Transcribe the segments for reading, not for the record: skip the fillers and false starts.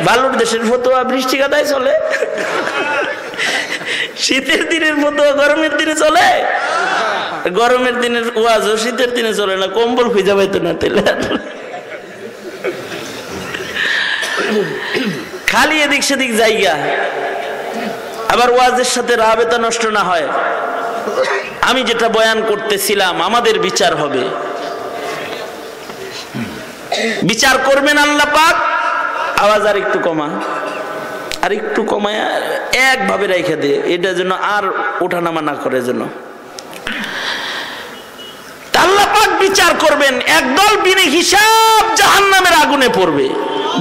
বালুর দেশের ফতোয়া বৃষ্টি কাদায় চলে, শীতের দিনের ফতোয়া গরমের দিনে চলে, গরমের দিনের ওয়াজও শীতের দিনে চলে না, কম্বল খুঁজে পাইতো না তেলে। খালি এদিক সেদিক জায়গা, আবার ওয়াজের সাথে রাবেতা নষ্ট না হয়। আমি যেটা বয়ান করতেছিলাম, আমাদের বিচার হবে, বিচার করবেন আল্লাহ পাক। আওয়াজ আর একটু কমা, আর একটু কমায় একভাবে রেখে দিয়ে, এটা যেন আর ওঠানামা না করে যেন। আল্লাহ পাক বিচার করবেন, একদল বিনা হিসাব জাহান্নামের আগুনে পড়বে,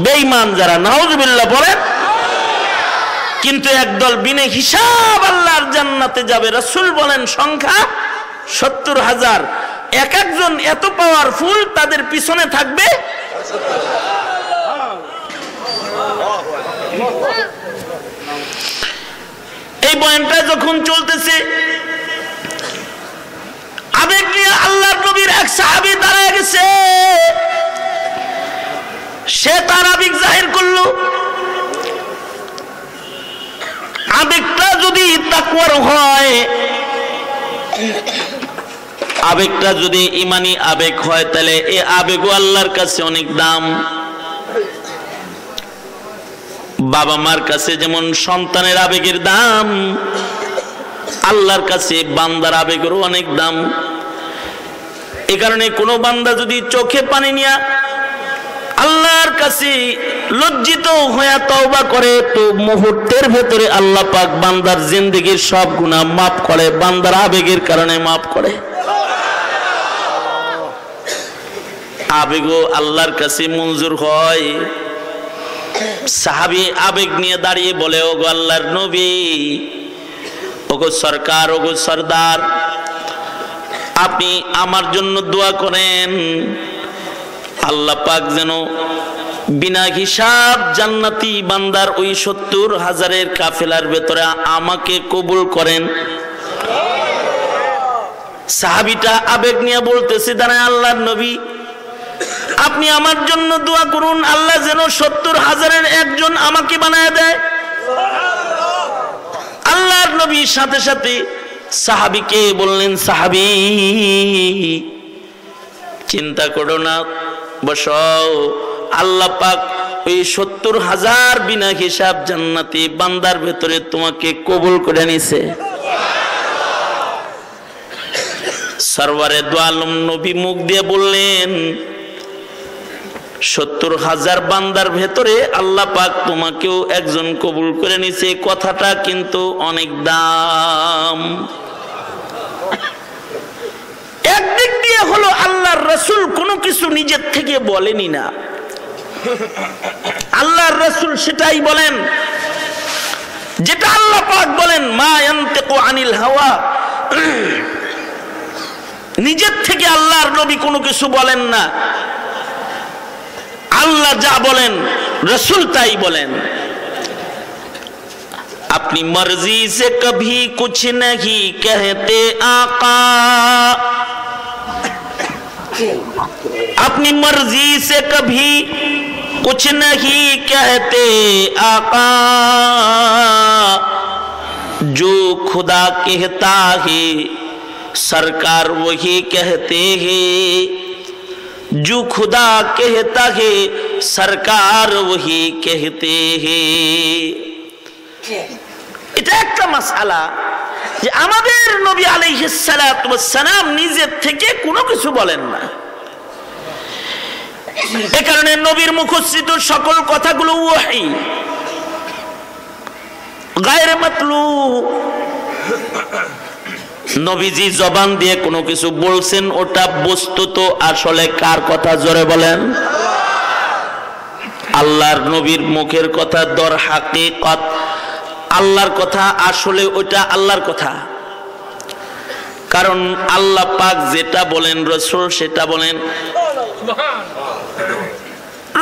বেঈমান যারা, নাউজুবিল্লাহ বলেন। কিন্তু একদল বিনা হিসাব আল্লাহর জান্নাতে যাবে। রাসূল বলেন সংখ্যা ৭০,০০০। এক একজন এত পাওয়ারফুল, তাদের পিছনে থাকবে এই বয়ানটা যখন চলতেছে, আবেগ নিয়ে আল্লাহর নবীর এক সাহাবী দাঁড়ায় গেছে, সে তার আবেগ জাহির করলো। আবেগটা যদি তাকওয়ার হয়, আবেগটা যদি ঈমানি আবেগ হয়, তাহলে এই আবেগও আল্লাহর কাছে অনেক দাম। বাবা মার কাছে যেমন সন্তানের আবেগের দাম, আল্লাহর কাছে বান্দার আবেগেরও অনেক দাম। এই কারণে কোনো বান্দা যদি চোখে পানি নিয়ে আল্লাহর কাছে লজ্জিত হয়ে তওবা করে, তো মুহূর্তের ভেতরে আল্লাহ পাক বান্দার জিন্দেগীর সব গুনাহ মাফ করে, বান্দার আবেগের কারণে মাফ করে। আবেগও আল্লাহর কাছে মঞ্জুর হয়। সাহাবী আবেগ নিয়ে দাঁড়িয়ে বলে, ওগো আল্লাহর নবী, ওগো সরকার, ওগো সরদার, আপনি আমার জন্য দোয়া করেন, আল্লাহ পাক যেন বিনা হিসাব জান্নাতি বান্দার ওই ৭০,০০০ কাফেলার ভেতরে আমাকে কবুল করেন। সাহাবীটা আবেগ নিয়ে বলতেছে, দাঁড়ায় আল্লাহর নবী, আপনি আমার জন্য দোয়া করুন, আল্লাহ যেন ৭০,০০০-এর একজন আমাকে বানায় দেয়। আল্লাহর নবী সাথে সাথে সাহাবীকে বললেন, সাহাবী চিন্তা করো না, বসাও, আল্লাহ পাক ওই ৭০,০০০ বিনা হিসাব জান্নাতি বান্দার ভেতরে তোমাকে কবুল করে নিছে। সরওয়ারে দু আলম নবী মুখ দিয়ে বললেন, ৭০,০০০ বান্দার ভেতরে আল্লাহ পাক তোমাকেও একজন কবুল করে নিছে, কথাটা কিন্তু অনেক দাম। একদিক দিয়ে হলো আল্লাহর রাসূল কোনো কিছু নিজের থেকে বলেনি না, আল্লাহর রাসূল সেটাই বলেন যেটা আল্লাহ পাক বলেন, মা ইয়ানতিকু আনিল হাওয়া। নিজের থেকে আল্লাহর নবী কোনো কিছু বলেন না, আল্লাহ যা বলেন রাসূল তাই বলেন। अपनी मर्जी से कभी कुछ नहीं कहते आका, अपनी मर्जी से कभी कुछ नहीं कहते आका, जो खुदा कहता है सरकार वही कहते हैं, जो खुदा कहता है सरकार वही कहते हैं। এটা একটা মাসআলা যে আমাদের নবী আলাইহিস সালাতু ওয়াস সালাম নিজের থেকে কোনো কিছু বলেন না। এই কারণে নবীর মুখোচ্চিত সকল কথাগুলো ওহী, গায়রে মাতলু। নবীজি জবান দিয়ে কোনো কিছু বলছেন, ওটা বস্তুত আসলে কার কথা জোরে বলেন? আল্লাহর নবীর মুখের কথা দর হাকিকত আল্লাহর কথা, আসলে ওইটা আল্লাহর কথা। কারণ আল্লাহ পাক যেটা বলেন রাসূল সেটা বলেন।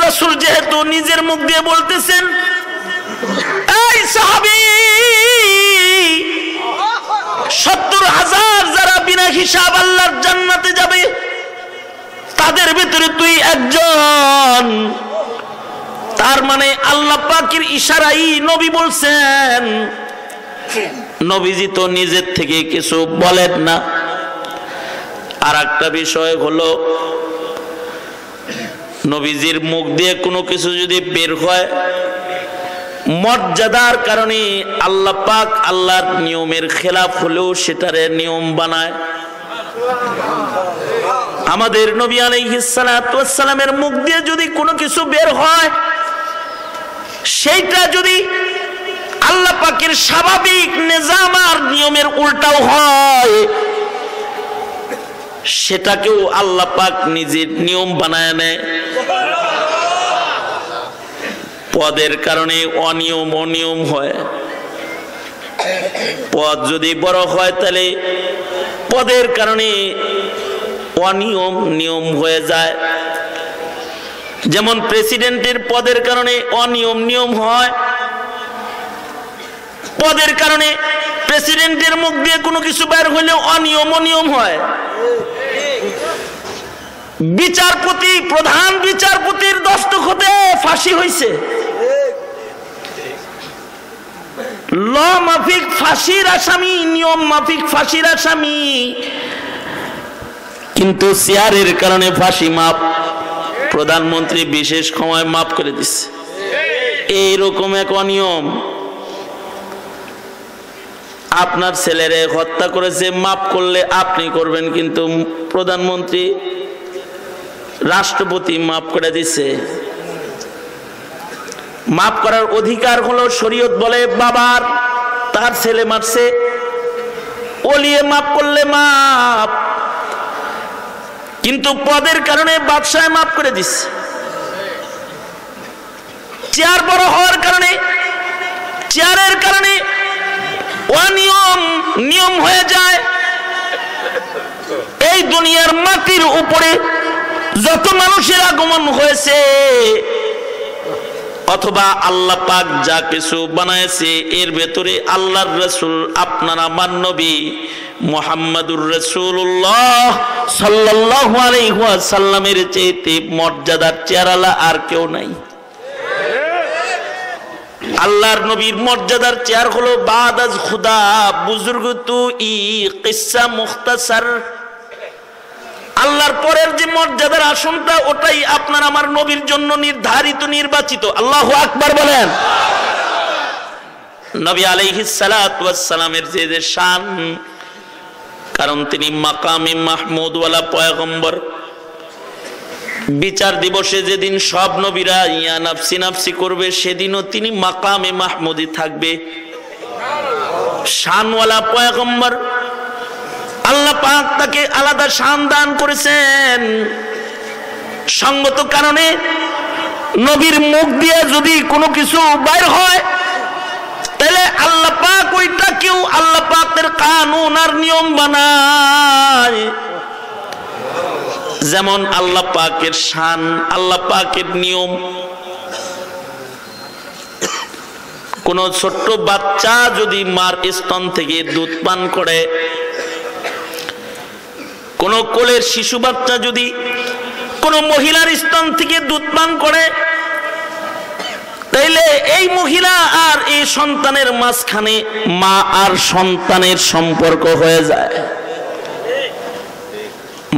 রাসূল যেহেতু নিজের মুখ দিয়ে বলতেছেন, এই সাহাবী ৭০,০০০ যারা বিনা হিসাব আল্লাহর জান্নাতে যাবে, তাদের ভিতরে তুই একজন, তার মানে আল্লাহ পাকের ইশারায় নবী বলছেন। নবীজি তো নিজের থেকে কিছু বলেন না। আর একটা বিষয় হলো, নবীজির মুখ দিয়ে কোনো কিছু যদি বের হয়, মর্যাদার কারণে আল্লাহ পাক আল্লাহর নিয়মের খেলাফ হলেও সেটারে নিয়ম বানায়। আমাদের নবী আলাইহিস সালাতু ওয়াস সালামের মুখ দিয়ে যদি কোনো কিছু বের হয়, সেইটা যদি আল্লাহ পাকের স্বাভাবিক নিজাম আর নিয়মের উল্টাও হয়, সেটাকেও আল্লাহ পাক নিজের নিয়ম বানায় নেয়। পদের কারণে অনিয়ম হয়। পদ যদি বড় হয় তাহলে পদের কারণে নিয়ম হয়ে যায়। যেমন প্রেসিডেন্টের পদের কারণে নিয়ম হয়। পদের কারণে প্রেসিডেন্টের মুখ দিয়ে কোনো কিছু বের হইলে অনিয়ম হয়। বিচারপতি, প্রধান বিচারপতির দস্তখতে ফাঁসি হয়েছে, ল মাফিক ফাঁসির আসামি, নিয়ম মাফিক ফাঁসির আসামি, কিন্তু চেয়ারের কারণে ফাঁসি মাপ। প্রধানমন্ত্রী বিশেষ সময় মাফ করে দিচ্ছে। এইরকম এক অনিয়ম। আপনার ছেলেরে হত্যা করেছে, মাফ করলে আপনি করবেন, কিন্তু প্রধানমন্ত্রী রাষ্ট্রপতি মাফ করে দিচ্ছে। মাফ করার অধিকার হলো, শরীয়ত বলে বাবার তার ছেলে মারছে, ওলিয়ে মাফ করলে মাফ, কিন্তু পদের কারণে বাদশাহ মাফ করে দিচ্ছে। চেয়ার বড় হওয়ার কারণে, চেয়ারের কারণে নিয়ম হয়ে যায়। এই দুনিয়ার মাটির উপরে যত মানুষের আগমন হয়েছে, অথবা আল্লাহ পাক যা কিছু বানাইছে, এর ভেতরে আল্লাহর রাসূল, আপনার আমার নবী মুহাম্মাদুর রাসূলুল্লাহ সাল্লাল্লাহু আলাইহি ওয়াসাল্লামের চেয়ে মর্যাদার চেয়ারওয়ালা আর কেউ নাই। আল্লাহর নবীর মর্যাদার চেয়ার হলো বাদাজ খুদা বুজুর্গ তু ই কিসসা মুখতাসার। আল্লাহর পরের যে মর্যাদার আসনটা, ওটাই আপনার আমার নবীর জন্য নির্ধারিত, নির্বাচিত। আল্লাহু আকবার বলেন। নবী আলাইহিস সালাতু ওয়াস সালামের যে শান, কারণ তিনি মাকামে মাহমুদ ওয়ালা পয়গম্বর। বিচার দিবসে যেদিন সব নবীরা ইয়া নাফসি নাফসি করবে, সেদিনও তিনি মাকামে মাহমুদি থাকবে। শানওয়ালা পয়গম্বর, আল্লাহ পাক তাকে আলাদা শান দান করেছেন। সঙ্গত কারণে নবীর মুখ দিয়ে যদি কোনো কিছু বাইর হয়, তাহলে আল্লাহ পাক ওইটাকেও আল্লাহ পাকের কানুন আর নিয়ম বানায়। যেমন আল্লাহ পাকের শান, আল্লাহ পাকের নিয়ম। কোন ছোট্ট বাচ্চা যদি মার স্তন থেকে দুধ পান করে, কোন কোলের শিশু বাচ্চা যদি কোন মহিলার স্তন থেকে দুধ পান করে, তাইলে এই মহিলা আর এই সন্তানের মাঝখানে মা আর সন্তানের সম্পর্ক হয়ে যায়।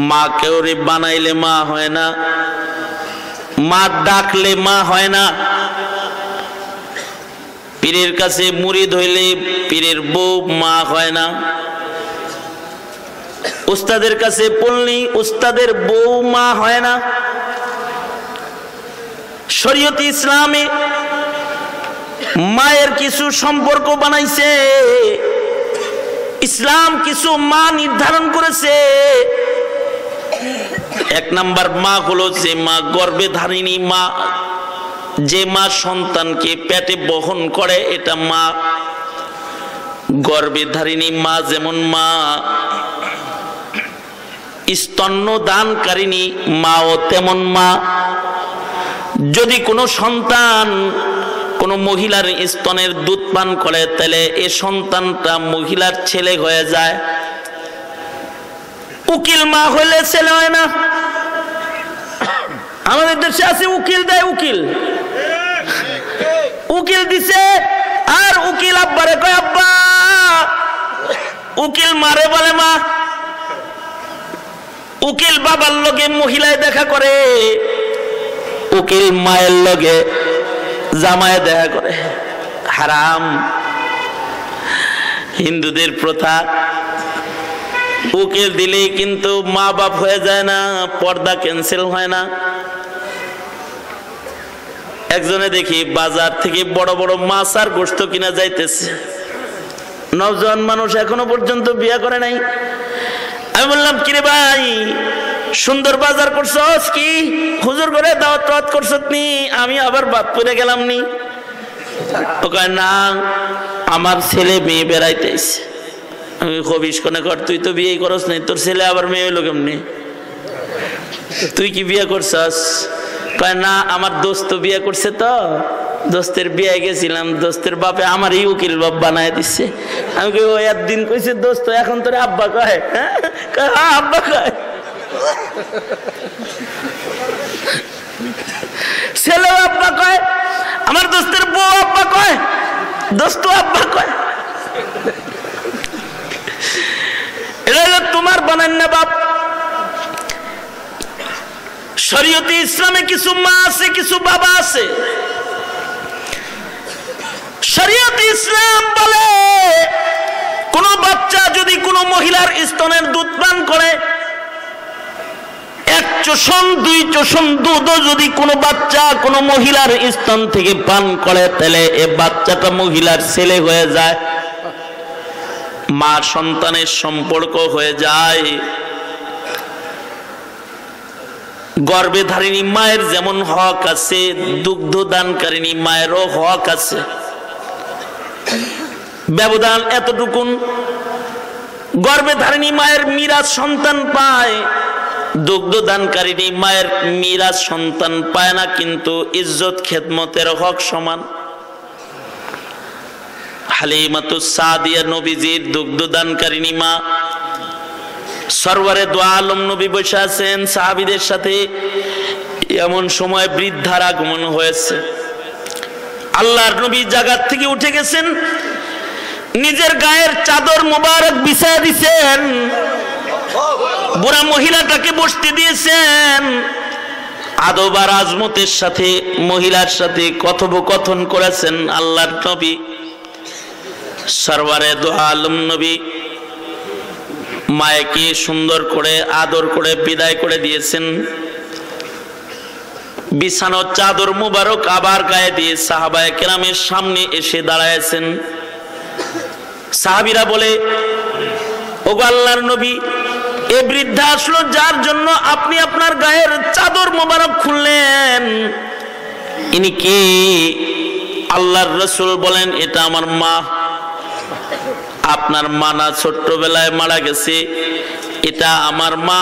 মা কেউ বানাইলে মা হয় না, মা ডাকলে মা হয় না। পীরের কাছে মুরিদ হইলে পীরের বউ মা হয় না। উস্তাদের কাছে পড়লি উস্তাদের বউ মা হয় না। শরীয়ত ইসলামে মায়ের কিছু সম্পর্ক বানাইছে। ইসলাম কিছু মা নির্ধারণ করেছে। এক নাম্বার মা হলো যে মা গর্ভে ধারিণী মা, যে মা সন্তানকে পেটে বহন করে, এটা মা। গর্ভে ধারিণী মা যেমন মা, স্তন্য দানকারিণী মাও তেমন মা। যদি কোনো সন্তান কোন মহিলার স্তনের দুধ পান করে, তাহলে এ সন্তানটা মহিলার ছেলে হয়ে যায়। উকিল মা হইলে ছেলে হয় না। আমাদের দেশে আছে উকিল দেয় উকিল, উকিল দিছে, আর উকিল আব্বারে কয় আব্বা। উকিল মারে বলে মা। উকিল বাবার লগে মহিলায় দেখা করে, উকিল মায়ের লগে জামায় দেখা করে। হারাম। হিন্দুদের প্রথা, উকিল দিলেই কিন্তু মা বাপ হয়ে যায় না, পর্দা ক্যান্সেল হয় না। একজনে দেখি বাজার থেকে বড় বড় মাছ আর গোশত কিনা যাইতেছে, নওজোয়ান মানুষ, এখনো পর্যন্ত বিয়ে করে নাই। আমি বললাম কিরে ভাই, সুন্দর বাজার করছস কি? হুজুর করে দাওয়াত করছত নি? আমি আবার বাদ পড়ে গেলাম নি। ও কয় না, আমার ছেলে মেয়ে বেড়াইতেছে। আমি কবিস কোনে কর, তুই তো বিয়ে করস নাই, তোর ছেলে আবার মেয়ে হইলো কেমনি? তুই কি বিয়ে করছস? কয় না, আমার দোস্ত বিয়ে করছে, তো দোস্তের বিয়ে গেছিলাম, দোস্তের বাপে আমার এই উকিল বাপ বানায় দিচ্ছে। আমি কই ও একদিন কইছে দোস্ত, এখন তোর আব্বা কয়? হ্যাঁ আব্বা কয়। ছেলে আব্বা কয়, আমার দোস্তের বউ আব্বা কয়, দোস্ত আব্বা কয়। এটা হলো তোমার বানান না বাপ। শরীয়তে ইসলামে কিছু মা আছে, কিছু বাবা আছে। শরীয়তে ইসলাম বলে কোন বাচ্চা যদি কোনো মহিলার স্তনের দুধ পান করে, 1 চোষণ 2 চোষণ দুধও যদি কোনো বাচ্চা কোনো মহিলার স্তন থেকে পান করে, তাহলে এ বাচ্চাটা মহিলার ছেলে হয়ে যায়, মা সন্তানের সম্পর্ক হয়ে যায়। গর্ভে ধারিণী মায়ের যেমন হক আছে, দুগ্ধ দানকারিণী মায়েরও হক আছে। ব্যবধান এতটুকুন, গর্ভে ধারিণী মায়ের মিরাজ সন্তান পায়, দুগ্ধ দানকারিণী মায়ের মিরাজ সন্তান পায় না, কিন্তু ইজ্জত খেদমতের হক সমান। হালিমাতুস সাদিয়া নবীজির দুগ্ধ দানকারিণী মা। সরওয়ারে দু আলম নবী বসে আছেন সাহাবীদের সাথে, এমন সময় বৃদ্ধার আগমন হয়েছে। আল্লাহর নবী জায়গা থেকে উঠে গেছেন, নিজের গায়ের চাদর মোবারক বিছায়া দিয়েছেন, বুড়া মহিলাটাকে বসতে দিয়েছেন, আদব আর আজমতের সাথে মহিলার সাথে কথোপকথন করেছেন আল্লাহর নবী। সরওয়ারে দু আলম নবী মায়েকে সুন্দর করে আদর করে বিদায় করে দিয়েছেন। বিছানোর চাদর মুবারক আবার গায়ে দিয়ে সাহাবায়ে কেরামের সামনে এসে দাঁড়ায়ছেন। সাহাবীরা বলে, ওগো আল্লাহর নবী, এ বৃদ্ধা আসলো যার জন্য আপনি আপনার গায়ের চাদর মোবারক খুললেন, ইনি কে? আল্লাহর রাসূল বলেন, এটা আমার মা। আপনার মা না ছোট্টবেলায় মারা গেছে? এটা আমার মা,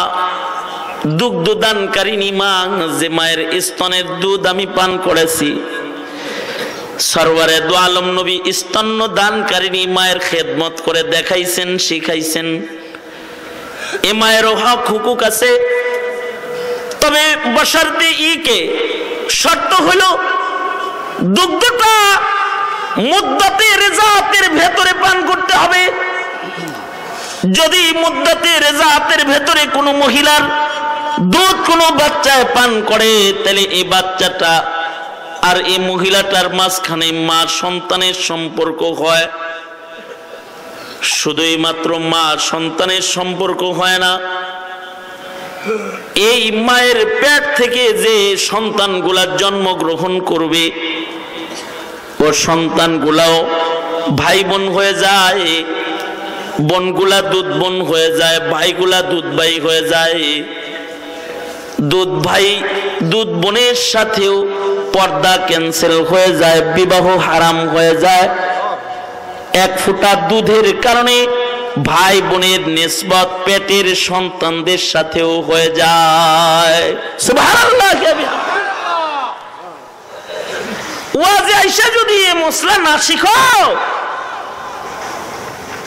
দুগ্ধ দানকারিণী মা, যে মায়ের স্তনের দুধ আমি পান করেছি। সরওয়ারে দু আলম নবী স্তন দানকারিণী মায়ের খেদমত করে দেখাইছেন, শিখাইছেন। এ মায়ের হক হুকুক আছে, তবে বশর্তে ইকে, শর্ত হলো দুগ্ধটা মুদ্দাতে রেজাতের ভেতরে পান করতে হবে। যদি মুদ্দাতে রেজাতের ভেতরে কোনো মহিলার দুধ কোনো বাচ্চায় পান করে, তাহলে এই বাচ্চাটা আর এই মহিলাটার মাঝখানে মা সন্তানের সম্পর্ক হয়। শুধুই মাত্র মা সন্তানের সম্পর্ক হয় না, এই মায়ের পেট থেকে যে সন্তানগুলা জন্মগ্রহণ করবে, ও সন্তানগুলাও ভাই বোন হয়ে যায়, বোনগুলা দুধ বোন হয়ে যায়, ভাইগুলা দুধ ভাই হয়ে যায়। দুধ ভাই দুধ বোনের সাথেও পর্দা ক্যান্সেল হয়ে যায়, বিবাহ হারাম হয়ে যায়। 1 ফোঁটা দুধের কারণে ভাই বোনের নিসবত পেটের সন্তানদের সাথেও হয়ে যায়। সুবহানাল্লাহ। ওয়াজে আইসা যদি এই মশলা না শিখো,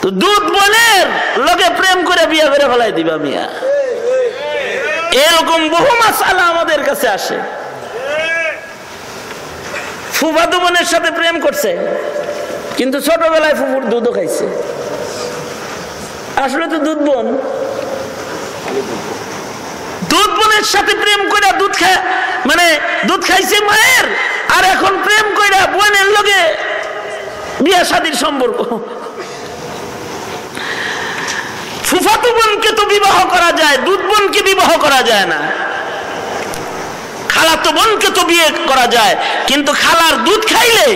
তো দুধ বোনের লোকে প্রেম করে বিয়ে করে ফেলাই দিবা মিয়া। এরকম বহু মাসালা আমাদের কাছে আসে। ফুফাতো বোনের সাথে প্রেম করছে, কিন্তু ছোটবেলায় ফুফুর দুধও খাইছে। আসলে তো দুধ বোন, দুধ বোনের সাথে প্রেম করে দুধ খায়, মানে দুধ খাইছে মায়ের, আর এখন প্রেম কইরা বোনের লগে বিয়া শাদীর সম্পর্ক। ফুফাতো বোনকে তো বিবাহ করা যায়, দুধ বোনকে বিবাহ করা যায় না। খালাতো বোনকে তো বিয়ে করা যায়, কিন্তু খালার দুধ খাইলে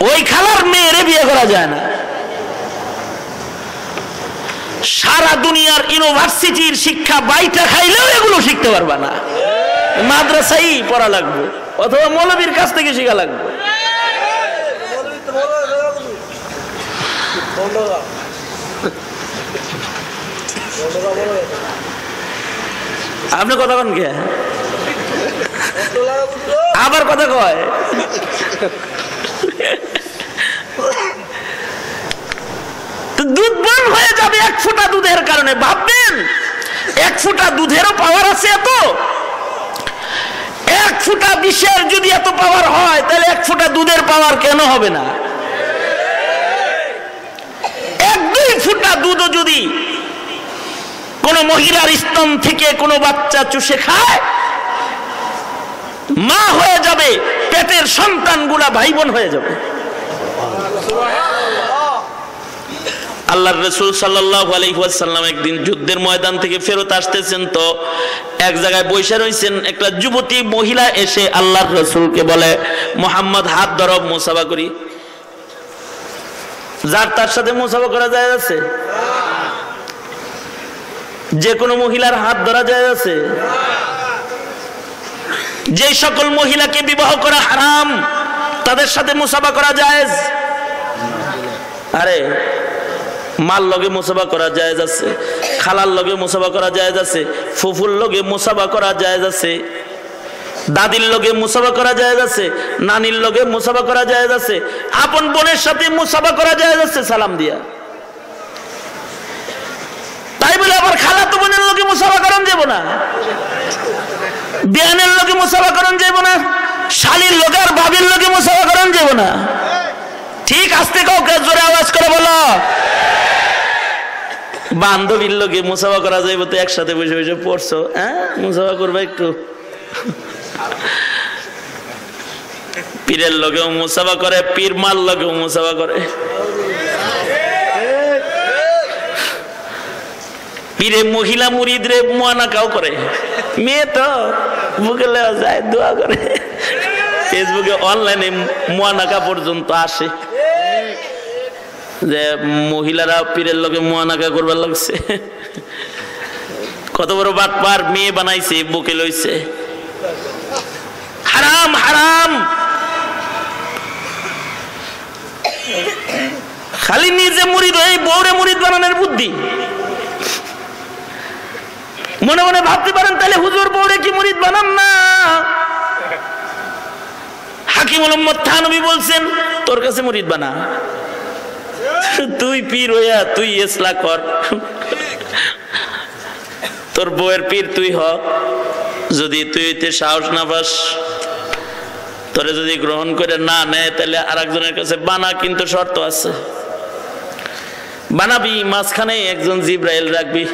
ওই খালার মেয়েরে বিয়ে করা যায় না। সারা দুনিয়ার ইউনিভার্সিটির শিক্ষা বাইটা খাইলেও এগুলো শিখতে পারবা না, মাদ্রাসায় পড়া লাগবে অথবা মৌলবীর কাছ থেকে শেখা লাগবে। আপনি কথা কন কে আবার কথা কয়? দুধ বন হয়ে যাবে এক ফোঁটা দুধের কারণে। ভাববেন এক ফোঁটা দুধেরও পাওয়ার আছে এত, এক ফোঁটা বিষের যদি এত পাওয়ার হয় তাহলে এক ফোঁটা দুধের পাওয়ার কেন হবে না? এক দুই ফোঁটা দুধও যদি কোন মহিলার স্তন থেকে কোনো বাচ্চা চুষে খায়, মা হয়ে যাবে, পেটের সন্তানগুলা ভাই বোন হয়ে যাবে। আল্লাহর রাসূল সাল্লাল্লাহু আলাইহি ওয়াসাল্লাম একদিন যুদ্ধের ময়দান থেকে ফেরত আসতেছেন, তো এক জায়গায় বসে রয়েছেন। একটা যুবতী মহিলা এসে আল্লাহর রাসূলকে বলে, মুহাম্মদ হাত ধরো, মুসাফা করি। যার তার সাথে মুসাফা করা যায় আছে? যে কোনো মহিলার হাত ধরা যায় আছে? যে সকল মহিলাকে বিবাহ করা হারাম তাদের সাথে মুসাফা করা জায়েজ? আরে মাল লগে মুসাফা করা জায়েজ আছে, খালার লগে মুসাফা করা জায়েজ আছে, ফুফুর লগে মুসাফা করা জায়েজ আছে, দাদির লগে মুসাফা করা জায়েজ আছে, নানির লগে মুসাফা করা জায়েজ আছে, আপন বোনের সাথে মুসাফা করা জায়েজ আছে সালাম দিয়া। তাই বলে আবার খালাতো বোনের লগে মুসাফা করন যাব না, বিয়ানের লগে মুসাফা করন যাব না, শালীর লগে আর ভাবির লগে মুসাফা করন যাব না। ঠিক আস্তে কাউকে জোরে আওয়াজ করে বলো। বান্ধবীর লগে মুসাফা করা যাইব তো একসাথে বসে বসে পড়ছো, হ্যাঁ মুসাফা করবা একটু। পীরের লগেও মুসাফা করে, পীর মাল লগেও মুসাফা করে। পীরে মহিলা মুরিদরে মুয়ানাকাও করে, মেয়ে তো বুকে লেওয়া যায় দোয়া করে, ফেসবুকে অনলাইনে মুয়ানাকা পর্যন্ত আসে যে মহিলারা পীরের লগে মুয়ানাকা করবার লাগছে। কত বড় বাটপার, মেয়ে বানাইছে বুকে লইছে। হারাম হারাম। খালি নিজে মুরিদ হয়ে বউরে মুরিদ বানানোর বুদ্ধি। মনে মনে ভাবতে পারেন তাহলে হুজুর বউরে কি মুরিদ বানান না? হাকিমুল উম্মত থানবী বলছেন তোর কাছে মুরিদ বানা, তুই পীর হইয়া তুই ইসলাহ কর, তোর বউয়ের পীর তুই হ। যদি তুই এতে সাহস না পাস, তোরে যদি গ্রহণ করে না নেয় তাহলে আর একজনের কাছে বানা, কিন্তু শর্ত আছে। বানাবি মাঝখানে একজন জিব্রাইল রাখবি।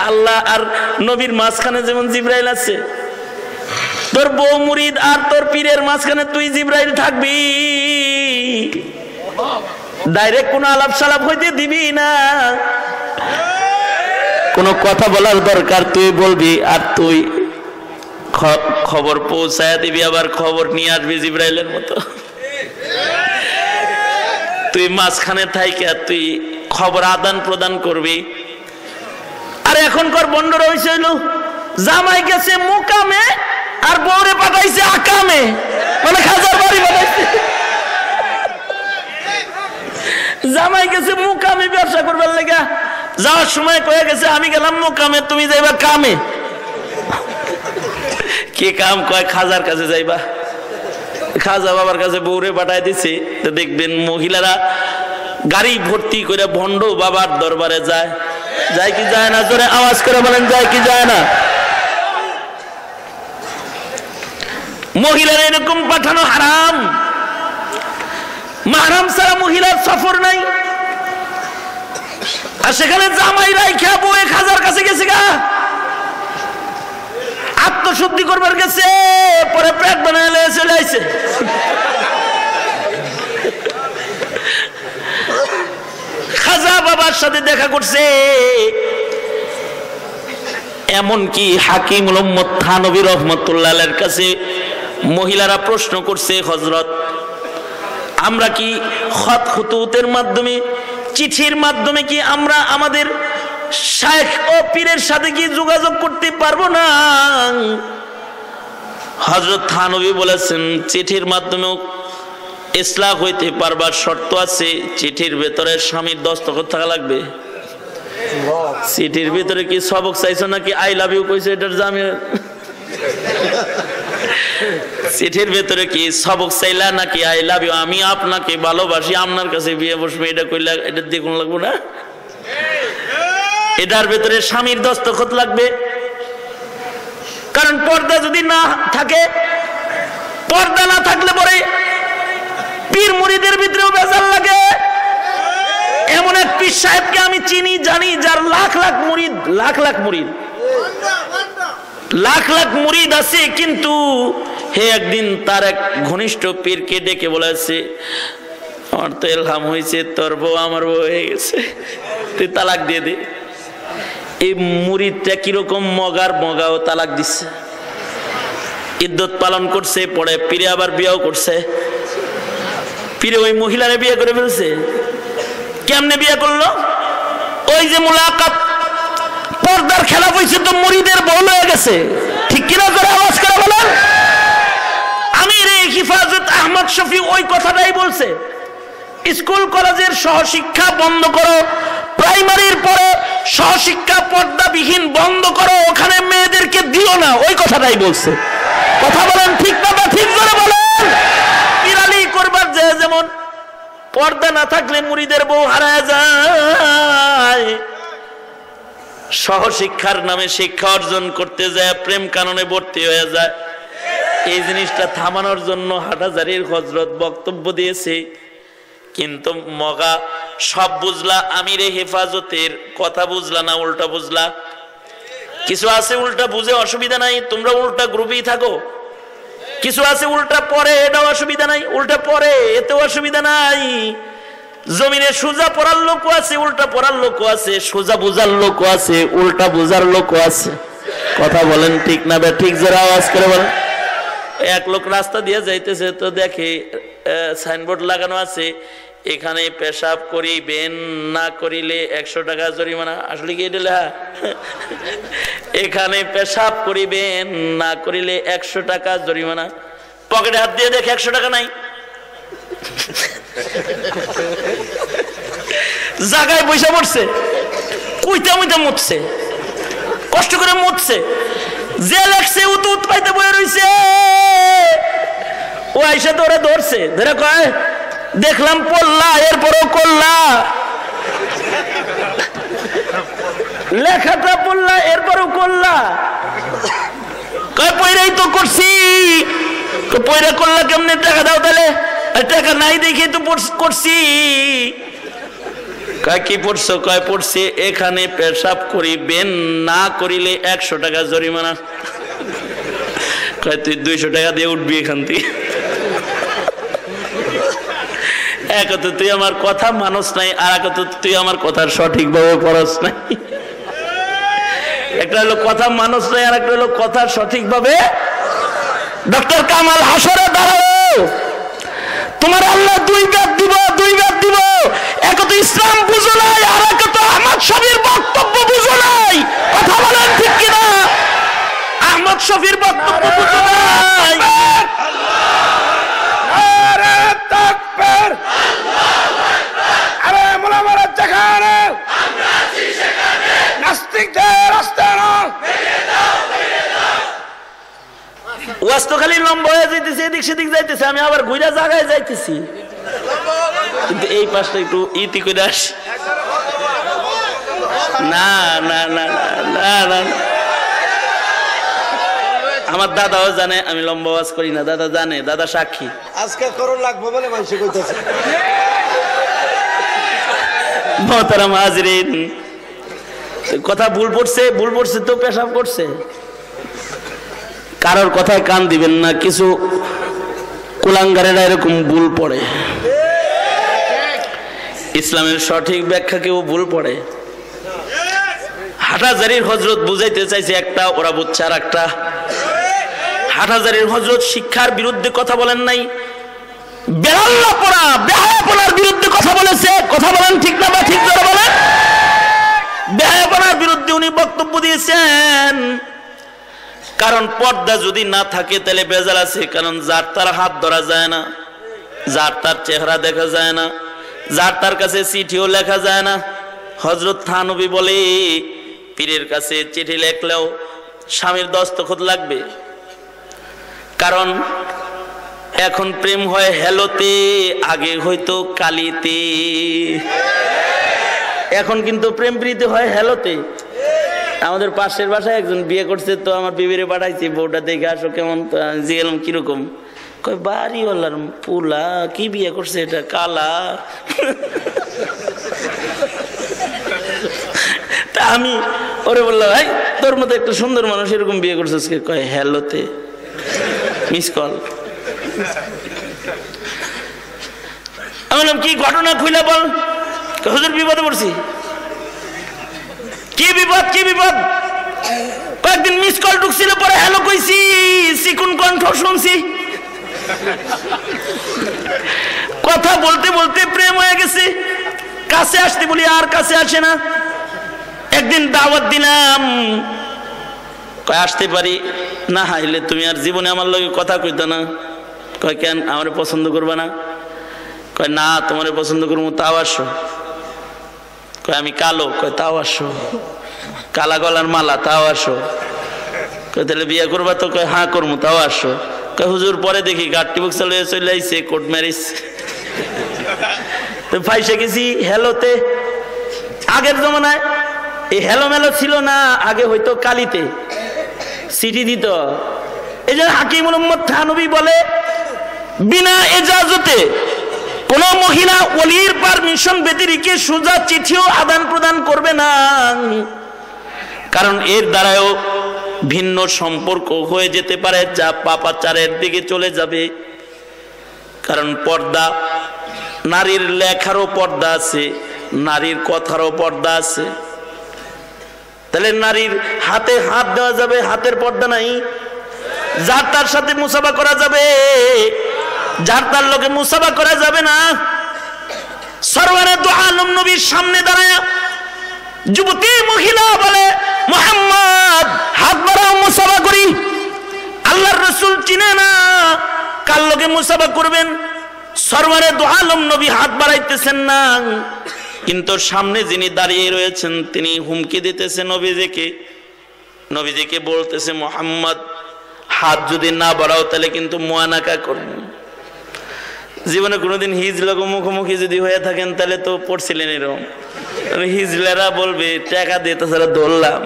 আল্লাহ আর নবীর মাঝখানে যেমন জিব্রাইল আছে, তোর বউ মুরিদ আর তোর পীরের মাঝখানে তুই জিব্রাইল থাকবি। ডাইরেক্ট কোন আলাপ সালাপ হইতে দিবি না, কোন কথা বলার দরকার তুই বলবি, আর তুই খবর পৌঁছায় দিবি, আবার খবর নিয়ে আসবি জিব্রাইলের মতো। তুই মাঝখানে থাইকা তুই খবর আদান প্রদান করবি। আর এখনকার বন্ডরা হইছিল জামাই গেছে মুকামে আর বউরে পাঠাইছে আকামে, মানে খাজার বাড়ি পাঠাইছে। জামাই গেছে মুকামে ব্যবসা করবার লেগা, যাওয়ার সময় কয়ে গেছে আমি গেলাম মুকামে, তুমি যাইবা কামে। কে কাম কয়? খাজার কাছে যাইবা। খাজা বাবার কাছে বউরে পাঠাই দিছে। তো দেখবেন মহিলারা গাড়ি ভর্তি করে ভণ্ড বাবার দরবারে যায়। যায় কি যায় না? জোরে আওয়াজ করে বলেন, যায় কি যায় না? মহিলার এরকম পাঠানো হারাম। মাহরাম ছাড়া মহিলার সফর নাই। আর সেখানে জামাই রাইখা বউ 1000 কাছে গেছে গা, আত্মশুদ্ধি করবার গেছে, পরে পেট বানায় চলে আইছে। খাজা বাবার সাথে দেখা করছে। এমনকি হাকিম উম্মত থানবী রহমতুল্লাহ আলাইহির কাছে মহিলারা প্রশ্ন করছে, হযরত আমরা কি খত খুতুতের মাধ্যমে, চিঠির মাধ্যমে কি আমরা আমাদের শায়েখ ও পীরের সাথে কি যোগাযোগ করতে পারবো না? হযরত থানবী বলেছেন, চিঠির মাধ্যমেও ইসলাহ হইতে পারবার শর্ত আছে, চিঠির ভেতরে স্বামীর দস্তখত থাকা লাগবে। চিঠির ভিতরে কি সবক চাইছো নাকি আই লাভ ইউ কইছো এটার জামিন? চিঠির ভেতরে কি সবক চাইলা নাকি আই লাভ ইউ, আমি আপনাকে ভালোবাসি, আপনার কাছে বিয়ে বসবে, এটা কইলা এটা দেখুন লাগবো না? এটার ভেতরে স্বামীর দস্তখত লাগবে। কারণ পর্দা যদি না থাকে, পর্দা না থাকলে পরে পীর মুরিদের ভিতরেও বেজাল লাগে। এমন এক পীর সাহেবকে আমি চিনি জানি, যার লাখ লাখ মুরিদ আছে, কিন্তু হে একদিন তার এক ঘনিষ্ঠ পীরকে ডেকে বলেছে, আমার তো ইলহাম হয়েছে তোর বউ আমার বউ হয়ে গেছে, তুই তালাক দিয়ে দে। এই মুরিদটা কিরকম মগাও তালাক দিচ্ছে। ইদ্যত পালন করছে, পরে পীরে আবার বিয়েও করছে। পীরে ওই মহিলারে বিয়ে করে ফেলছে। কেমনে বিয়ে করলো? ওই যে মুলাকাত, পর্দার খেলাফ হয়েছে তো মুরিদের বউ হয়ে গেছে। ঠিক কিনা করে আওয়াজ করে বলেন। আমির হিফাজত আহমদ শফি ওই কথাটাই বলছে, স্কুল কলেজের সহশিক্ষা বন্ধ করো, প্রাইমারির পরে সহশিক্ষা পর্দাবিহীন বন্ধ করো, ওখানে মেয়েদেরকে দিও না, ওই কথাটাই বলছে। কথা বলেন ঠিক না ঠিক করে বলেন। পিরালি করবার যে যেমন পর্দা না থাকলে মুরিদের বউ হারায় যায়, সহশিক্ষার নামে শিক্ষা অর্জন করতে যায় প্রেম কাননে ভর্তি হয়ে যায়। এই জিনিসটা থামানোর জন্য হাটহাজারীর হযরত বক্তব্য দিয়েছে। কিন্তু মগা সব বুঝলা, আমিরে হেফাজতের কথা বুঝলা না, উল্টা বুঝলা। কিছু আছে উল্টা বুঝে অসুবিধা নাই, তোমরা উল্টা গ্রুপেই থাকো। কিছু আছে উল্টা পরে, এটাও অসুবিধা নাই, উল্টা পরে এতেও অসুবিধা নাই। জমিনে সোজা পড়ার লোক আছে, উল্টা পড়ার লোক আছে, সোজা বুঝার লোক আছে, উল্টা বুঝার লোক আছে। কথা বলেন ঠিক না ঠিক যারা আওয়াজ করে বলেন। এক লোক রাস্তা দিয়ে যাইতেছে, তো দেখে সাইনবোর্ড লাগানো আছে, এখানে পেশাব করিবেন না করিলে 100 টাকা জরিমানা। আসলে কি এটা লেখা? এখানে পেশাব করিবেন না করিলে 100 টাকা জরিমানা। পকেটে হাত দিয়ে দেখে 100 টাকা নাই। জায়গায় পয়সা পড়ছে, কুইতে মুইতে মুতছে, কষ্ট করে মুতছে, যে লেখছে ও তো উৎপাইতে বয়ে রইছে। ও আইসা তো ওরা ধরছে, ধরে কয় দেখলাম পড়লা, এরপরও করলা, লেখাটা পড়লা এরপরও করলা। কয় পয়রাই তো করছি। পয়রা করলা কেমনে? টাকা দাও তাহলে। টাকা নাই দেখে তো করছি। কয় কি পড়ছো? কয় পড়ছি এখানে পেশাব করিবেন না করিলে 100 টাকা জরিমানা। কয় তুই 200 টাকা দিয়ে উঠবি এখান থেকে। এক তো তুই আমার কথা মানুষ নাই, আর এক তো তুই আমার কথা সঠিকভাবে পড়াস নাই। একটা হলো কথা মানুষ নাই, আর একটা হলো কথা সঠিকভাবে। ডক্টর কামাল হাসরে দাঁড়াও, তোমার আল্লাহ 2 গাত দিব, 2 গাত দিব। এক তো ইসলাম বুঝো নাই, আর এক তো আহমদ শফির বক্তব্য বুঝো নাই। কথা বলেন ঠিক কিনা? আহমদ শফির বক্তব্য বুঝো নাই। ওয়াজ তো খালি লম্বা হয়ে যাইতেছে, এদিক সেদিক যাইতেছে, আমি আবার ঘুরা জায়গায় যাইতেছি। কিন্তু এই পাশটা একটু ইতি করে আসি। না না না না না, আমার দাদাও জানে আমি লম্বা ওয়াজ করি না, দাদা জানে, দাদা সাক্ষী। আজকে করণ লাগবে বলে মানুষ কইতাছে। মোহতারাম হাজরিন, কথা ভুল পড়ছে তো পেশাব করছে। কারোর কথায় কান দিবেন না, কিছু কুলাঙ্গারেরা এরকম ভুল পড়ে, ইসলামের সঠিক ব্যাখ্যা কেউ ভুল পড়ে। হাটহাজারীর হযরত বুঝাইতে চাইছে একটা, ওরা বুঝছে আর একটা। হাটহাজারীর হযরত শিক্ষার বিরুদ্ধে কথা বলেন নাই, বেহাল্লাপনা বেহায়াপনার বিরুদ্ধে কথা বলেছে। কথা বলেন ঠিক না বা ঠিক করে বলেন? বেহায়াপনার বিরুদ্ধে উনি বক্তব্য দিয়েছেন। কারণ পর্দা যদি না থাকে তাহলে বেজাল আছে। কারণ যার তার হাত ধরা যায় না, যার তার চেহারা দেখা যায় না, যার তার কাছে চিঠিও লেখা যায় না। হযরত থানবী বলে পীরের কাছে চিঠি লেখলেও স্বামীর দস্তখত লাগবে। কারণ এখন প্রেম হয় হেলোতে, আগে হয়তো কালিতে। এখন কিন্তু প্রেম প্রীতি হয় হেলোতে। আমাদের পাশের বাসায় একজন বিয়ে করছে, তো আমার বিবিরে পাঠাইছি, বউটা দেখে আসো কেমন। জিজ্ঞেলাম কিরকম? কয় বাড়িওয়ালার পুলা, কি বিয়ে করছে এটা, কালা। তা আমি ওরে বললাম, ভাই তোর মতো একটা সুন্দর মানুষ এরকম বিয়ে করছিস? কয় হেলোতে মিস কল। আমি বললাম কি ঘটনা খুইলা বল। হুজুর বিপদে পড়ছি। কি বিপদ? কি বিপদ? কয়েকদিন মিস কল ঢুকছিল, পরে হ্যালো কইছি, চিকুন কণ্ঠ শুনছি। কথা বলতে বলতে প্রেম হয়ে গেছে। কাছে আসতে বলি আর কাছে আসে না। একদিন দাওয়াত দিলাম, কয় আসতে পারি না? হাইলে তুমি আর জীবনে আমার লগে কথা কইতো না। কয় কেন, আমারে পছন্দ করবা না? কয় না, তোমারে পছন্দ করবো, তাও আসো। কয় আমি কালো। কয় তাও আসো। কালা গলার মালা, তাও আসো। কয় তাহলে বিয়ে করবা তো? কয় হ্যাঁ করবো, তাও আসো। কয় হুজুর পরে দেখি গাড়ি বুক চলে চলে আইছে, কোর্ট ম্যারেজ। তো ফাইসে গেছি হেলোতে। আগের জমানায় এই হেলো মেলো ছিল না, আগে হয়তো কালিতে চিঠি দিত। এই যে হাকিম মোহাম্মদ থানবী বলে বিনা এজাজতে কোন মহিলা ওলির পারমিশন ব্যতিরেকে সোজা চিঠিও আদান প্রদান করবে না। কারণ এর দ্বারাও ভিন্ন সম্পর্ক হয়ে যেতে পারে, যা পাপাচারের দিকে চলে যাবে। কারণ পর্দা, নারীর লেখারও পর্দা আছে, নারীর কথারও পর্দা আছে। তাহলে নারীর হাতে হাত দেওয়া যাবে, হাতের পর্দা নাই। যার তার সাথে মুসাফা করা যাবে, যার তার লোকে মুসাফা করা যাবে না। সরওয়ারে দু আলম নবীর সামনে দাঁড়ায় যুবতী মহিলা বলে, মুহাম্মদ হাত বাড়াও, মুসাফা করি। আল্লাহর রাসূল চিনে না, কার লোকে মুসাফা করবেন। সরওয়ারে দু আলম নবী হাত বাড়াইতেছেন না, কিন্তু সামনে যিনি দাঁড়িয়ে রয়েছেন তিনি হুমকি দিতেছে নবীজিকে। নবীজিকে বলতেছে, মুহাম্মদ হাত যদি না বাড়াও তাহলে কিন্তু মুআনাকা করব। জীবনে কোনোদিন হিজলাকে মুখোমুখি যদি হয়ে থাকেন তাহলে তো পড়ছিলেন এরকম। হিজলারা বলবে টাকা দিয়ে তাছাড়া ধরলাম।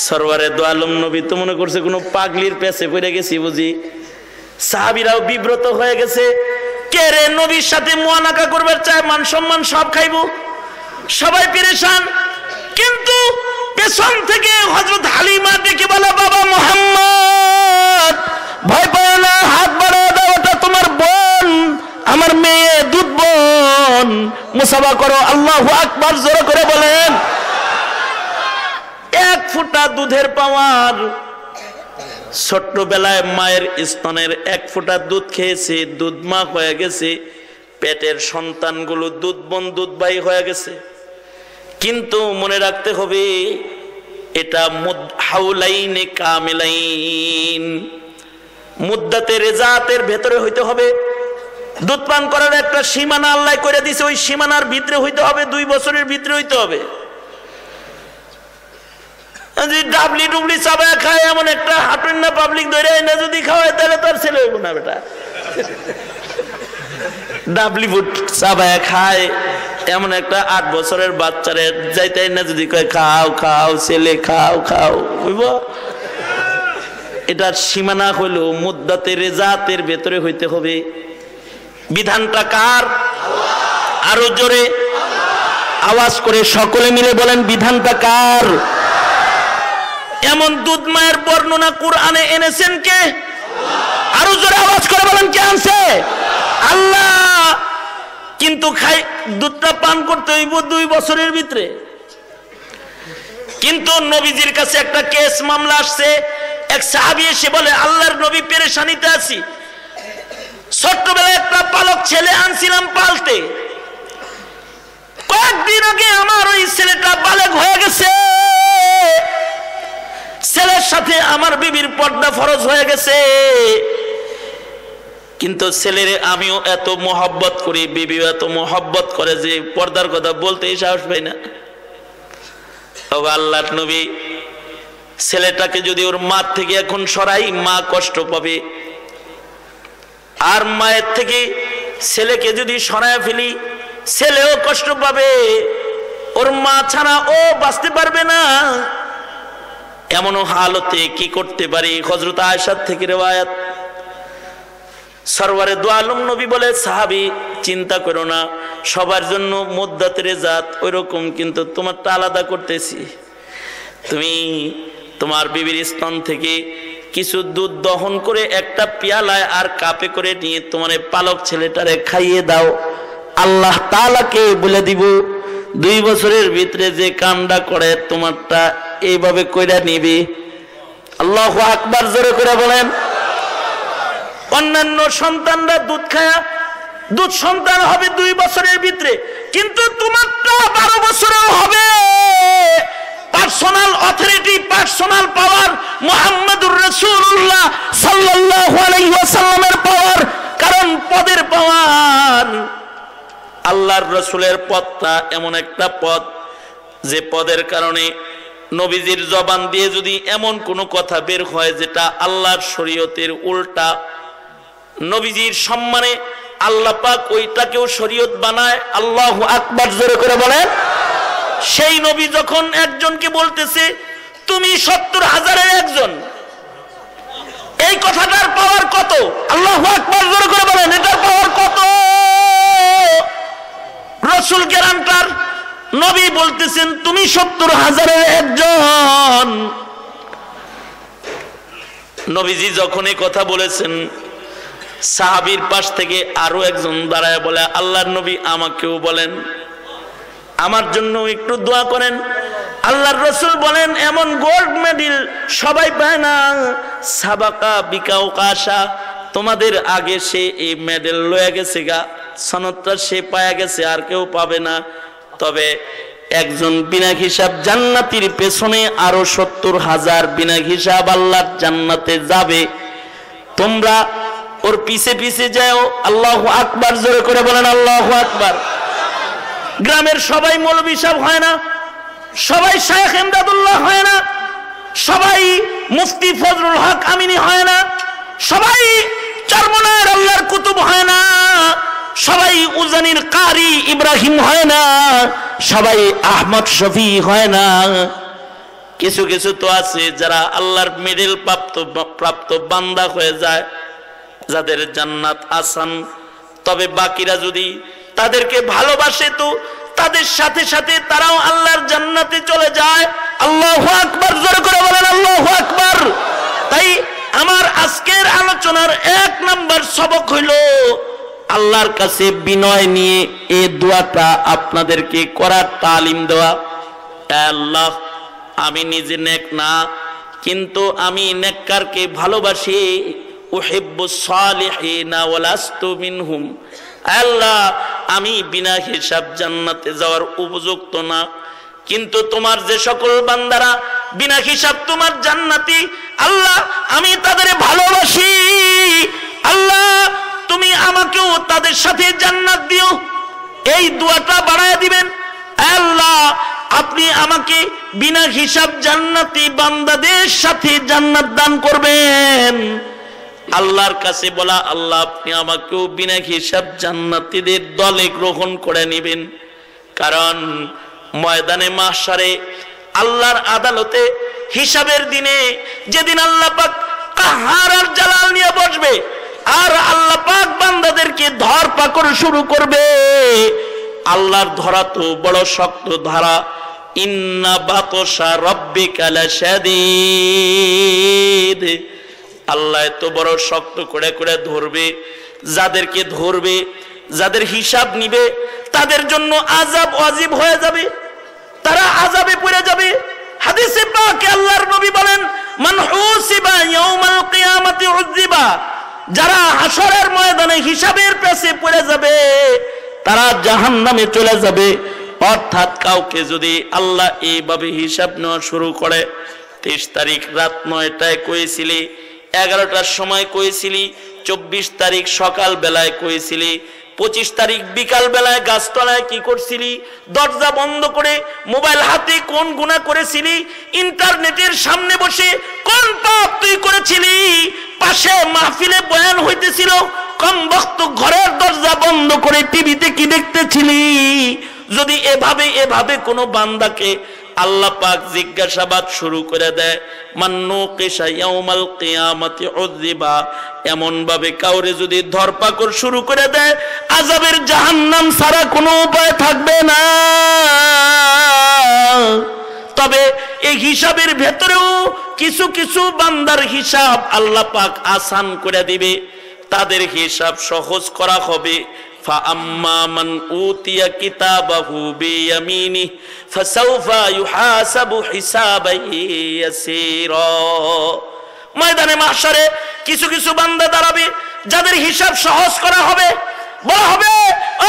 সরওয়ারে দু আলম নবী তো মনে করছে কোনো পাগলির পেছে পড়ে গেছি বুঝি। সাহাবীরাও বিব্রত হয়ে গেছে। কে রে নবীর সাথে মুআনাকা করবার চায়, মান সম্মান সব খাইব, সবাই পেরেশান। কিন্তু পেছন থেকে হযরত হালিমা ডেকে বলে, বাবা মুহাম্মদ ভয় পাও না, হাত বাড়াও দাও, ওটা তোমার বোন, আমার মেয়ে, দুধ বোন, মুসাফা করো। আল্লাহু আকবার জোরে করে বলেন। এক ফোঁটা দুধের পাওয়ার, ছোট্টবেলায় মায়ের স্তনের এক ফোঁটা দুধ খেয়েছে, দুধ মা হয়ে গেছে, পেটের সন্তানগুলো দুধ বোন দুধ ভাই হয়ে গেছে। কিন্তু মনে রাখতে হবে এটা হাউলাইনে কামিলাইন, মুদ্দাতে রেজাতের ভেতরে হইতে হবে। দুধ পান করার একটা সীমানা আল্লাহ করে দিয়েছে, ওই সীমানার ভিতরে হইতে হবে, 2 বছরের ভিতরে হইতে হবে। ডাবলি ডুবলি চাবায় খায় এমন একটা হাঁটুন না পাবলিক ধরে না যদি খাওয়ায় তাহলে তার ছেলে হইব না। বেটা ডাবলি ফুট চাবায় খায়, এমন একটা 8 বছরের বাচ্চারে যাইতে না যদি কয় খাও খাও ছেলে খাও খাও হইব, এটার সীমানা হইল মুদ্দাতে রেজাতের ভেতরে হইতে হবে। বিধানটা কার? আরো জোরে আওয়াজ করে সকলে মিলে বলেন, বিধানটা কার? এমন দুধ মায়ের বর্ণনা কোরআনে এনেছেন কে? আরো জোরে আওয়াজ করে বলেন, কে আনছে? আল্লাহ। কিন্তু দুধটা পান করতে হইব 2 বছরের ভিতরে। কিন্তু নবীজির কাছে একটা কেস মামলা আসছে, এক সাহাবী এসে বলে, আল্লাহর নবী পেরেশানিতে আছি, ছোট্টবেলায় একটা পালক ছেলে আনছিলাম পালতে, কয়েকদিন আগে আমার ওই ছেলেটা বালেগ হয়ে গেছে, ছেলের সাথে আমার বিবির পর্দা ফরজ হয়ে গেছে, কিন্তু ছেলের আমিও এত মোহব্বত করি, বিবিও এত মোহব্বত করে যে পর্দার কথা বলতেই সাহস পাই না। ও আল্লাহর নবী, ছেলেটাকে যদি ওর মা থেকে এখন সরাই, মা কষ্ট পাবে, আর মায়ের থেকে ছেলেকে যদি সরায় ফেলি, ছেলেও কষ্ট পাবে, ওর মা ছাড়া ও বাঁচতে পারবে না। এমন হালতে কি করতে পারি? হযরত আয়েশা থেকে রিওয়ায়াত, সরওয়ারে দু আলম নবী বলে, সাহাবী চিন্তা করো না, সবার জন্য মুদ্দাত রেজাত ওইরকম, কিন্তু তোমারটা আলাদা করতেছি। তুমি তোমার বিবির স্তন থেকে কিছু দুধ দহন করে একটা পেয়ালায় আর কাপে করে নিয়ে তোমার পালক ছেলেটারে খাইয়ে দাও, আল্লাহ তাআলাকে বলে দিব 2 বছরের ভিতরে যে কামটা করে তোমারটা এইভাবে কইরা নিবে। আল্লাহু আকবার, জোরে করে বলেন। অন্যান্য সন্তানরা দুধ খায়া দুধ সন্তান হবে 2 বছরের ভিতরে, কিন্তু তোমারটা 12 বছরেও হবে। পার্সোনাল অথরিটি, পার্সোনাল পাওয়ার মুহাম্মদুর রাসূলুল্লাহ সাল্লাল্লাহু আলাইহি ওয়াসাল্লামের পাওয়ার, কারণ পদের পাওয়ার। আল্লাহর রাসূলের পদটা এমন একটা পদ, যে পদের কারণে নবীজির জবান দিয়ে যদি এমন কোনো কথা বের হয় যেটা আল্লাহর শরীয়তের উল্টা, নবীজির সম্মানে আল্লাহ পাক ওইটাকেও শরীয়ত বানায়। আল্লাহু আকবার, জোরে করে বলেন। সেই নবী যখন একজনকে বলতেছে তুমি 70,000-এর একজন, এই কথাটার পাওয়ার কত? আল্লাহু আকবার, জোরে করে বলেন, এটার পাওয়ার কত? রাসূল কেরামটার নবী বলতেছেন তুমি 70,000-এর একজন। নবীজি যখন এই কথা বলেছেন, সাহাবীর পাশ থেকে আরো একজন দাঁড়ায় বলে, আল্লাহর নবী আমাকেও বলেন, আমার জন্য একটু দোয়া করেন। আল্লাহর রাসূল বলেন, এমন গোল্ড মেডেল সবাই পায় না, সাবাকা বিকাও কাশা, তোমাদের আগে সে এই মেডেল লয়ে গেছে গা, সনদটা সে পায়া গেছে, আর কেউ পাবে না। তবে একজন বিনা হিসাব জান্নাতীর পেছনে আরো 70,000 বিনা হিসাব আল্লাহর জান্নাতে যাবে, তোমরা ওর পিছে পিছে যাও। আল্লাহু আকবার, জোরে করে বলেন আল্লাহু আকবার। গ্রামের সবাই মৌলভী সাহেব হয় না, সবাই শায়েখ ইমদাদুল্লাহ হয় না, সবাই মুফতি ফজলুল হক আমিনী হয় না, সবাই চরমনায়ের আল্লাহর কুতুব হয় না, সবাই উজানির কারি ইব্রাহিম হয় না, সবাই আহমদ শফি হয় না। কিছু কিছু তো আছে যারা আল্লাহর মেডেল প্রাপ্ত বান্দা হয়ে যায়, যাদের জান্নাত আসান। তবে বাকিরা যদি তাদেরকে ভালোবাসে তো তাদের সাথে সাথে তারাও আল্লাহর জান্নাতে চলে যায়। আল্লাহু আকবার, জোরে করে বলেন আল্লাহু আকবার। তাই আমার আজকের আলোচনার 1 নাম্বার সবক হইল আল্লাহর কাছে বিনয় নিয়ে এই দোয়াটা আপনাদেরকে করার তালিম দেওয়া। আল্লাহ, আমি নিজে নেক না, কিন্তু আমি নেককারকে ভালোবাসি। উহিব্বুস সালিহিনা ওয়া লাস্তু মিনহুম। আল্লাহ, আমি বিনা হিসাব জান্নাতে যাওয়ার উপযুক্ত না, কিন্তু তোমার যে সকল বান্দারা বিনা হিসাব তোমার জান্নাতি, আল্লাহ আমি তাদের ভালোবাসি। আল্লাহ, তুমি আমাকেও তাদের সাথে জান্নাত দিও। এই দোয়াটা বাড়ায় দিবেন। আল্লাহ, আপনি আমাকে বিনা হিসাব জান্নাতি বান্দাদের সাথে জান্নাত দান করবেন। আল্লাহর কাছে বলা, আল্লাহ আপনি আমাকেও বিনা হিসাব জান্নাতীদের দলে গ্রহণ করে নেবেন। কারণ ময়দানে মাহশারে আল্লাহর আদালতে হিসাবের দিনে যেদিন আল্লাহ পাক কাহার আর জালাল নিয়ে বসবে আর আল্লাহ পাক বান্দাদেরকে ধরপাকড় শুরু করবে। আল্লাহর ধরা তো বড় শক্ত ধারা। ইন্না বাতশা রাব্বিকা লাশাদীদ। আল্লাহ এত বড় শক্ত করে করে ধরবে। যাদেরকে ধরবে, যাদের হিসাব নিবে, তাদের জন্য আযাব ওয়াজিব হয়ে যাবে, তারা আযাবে পড়ে যাবে। হাদিসে পাকে আল্লাহর নবী বলেন, মান হুসিবা ইয়াউমাল কিয়ামাতি উযিবা। যারা হাসরের ময়দানে হিসাবের পেছে পড়ে যাবে তারা জাহান্নামে চলে যাবে। অর্থাৎ কাউকে যদি আল্লাহ এইভাবে হিসাব নেওয়া শুরু করে, 23 তারিখ রাত 9টায় কইছিলি, 11টার সময় কইছিলি, 24 তারিখ সকাল বেলায় কইছিলি, 25 তারিখ বিকাল বেলায় গাছতলায় কি করছিলি, দরজা বন্ধ করে মোবাইল হাতে কোন গুনাহ করেছিলি, ইন্টারনেটের সামনে বসে কোন পাপ তুই করেছিলি, পাশে মাহফিলে বয়ান হইতেছিল, কম বক্ত ঘরের দরজা বন্ধ করে টিভিতে কি দেখতেছিলি। যদি এভাবে কোন বান্দাকে আল্লাহ পাক জিজ্ঞাসাবাদ শুরু করে দেয়, মান্নু কিসা ইয়াউমাল কিয়ামাতি উযিবা, এমন ভাবে কাউরে যদি ধরপাকড় শুরু করে দেয়, আযাবের জাহান্নাম ছাড়া কোনো উপায় থাকবে না। তবে এই হিসাবের ভেতরেও কিছু কিছু বান্দার হিসাব আল্লাহ পাক আসান করে দিবে, তাদের হিসাব সহজ করা হবে। فأما من أوتي كتابه بيمينه فسوف يحاسب حسابا يسيرا। ময়দানে মাহশারে কিছু কিছু বান্দা দাঁড়াবে যাদের হিসাব সহজ করা হবে। বলা হবে,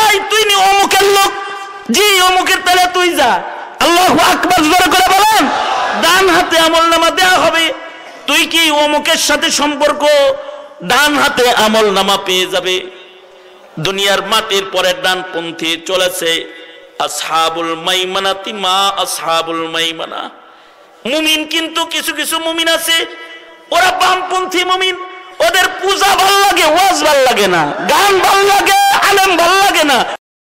ওই তুই নি অমুকের লোক, জি অমুকের তাহলে তুই যা। আল্লাহু আকবার জোরে করে বলেন। ডান হাতে আমলনামা দেয়া হবে, তুই কি অমুকের সাথে সম্পর্ক, ডান হাতে আমলনামা পেয়ে যাবে। দুনিয়ার মাটির পরে ডানপন্থী চলেছে, আসহাবুল মাইমানাতি মা আসহাবুল মাইমানা। মুমিন কিন্তু কিছু কিছু মুমিন আছে, ওরা বামপন্থী মুমিন। ওদের পূজা ভাল লাগে, ওয়াজ ভাল লাগে না, গান ভাল লাগে, আলেম ভাল লাগে না,